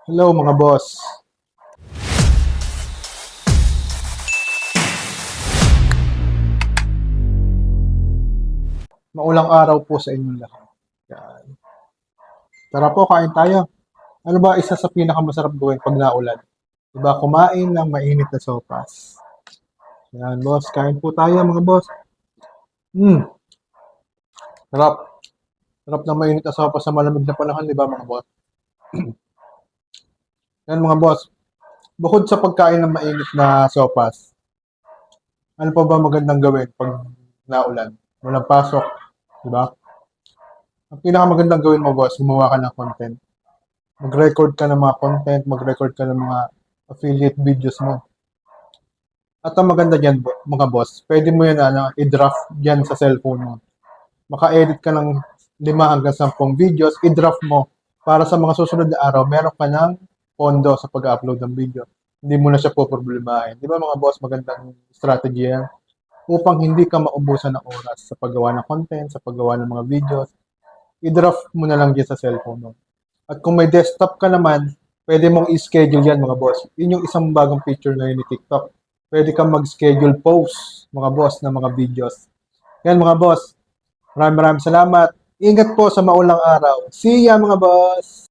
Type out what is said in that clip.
Hello mga boss. Maulang araw po sa inyong lahat. Yan. Tara po, kain tayo. Ano ba isa sa pinakamasarap gawin pag naulan? Diba, kumain ng mainit na sopas. Yan, boss. Kain po tayo, mga boss. Hmm, sarap. Sarap na mainit na sopas sa malamig na panahon, di ba, mga boss? Yan, mga boss. Bukod sa pagkain ng mainit na sopas, ano pa ba magandang gawin pag naulan? Walang pasok, di ba? Ang pinakamagandang gawin mo, boss, gumawa ka ng content. Mag-record ka ng mga content, mag-record ka ng mga affiliate videos mo. At ang maganda dyan, mga boss, pwede mo yan i-draft dyan sa cellphone mo. Maka-edit ka ng 5 hanggang 10 videos, i-draft mo para sa mga susunod na araw, meron ka ng pondo sa pag-upload ng video. Hindi mo na siya poproblemahin. Di ba mga boss, magandang strategy yan? Upang hindi ka maubusan ng oras sa paggawa ng content, sa paggawa ng mga videos, i-draft mo na lang dyan sa cellphone mo. At kung may desktop ka naman, pwede mong i-schedule yan mga boss. Yun yung isang bagong feature ngayon ni TikTok. Pwede kang mag-schedule posts mga boss ng mga videos. Yan mga boss. Maraming salamat. Ingat po sa maulang araw. See ya mga boss!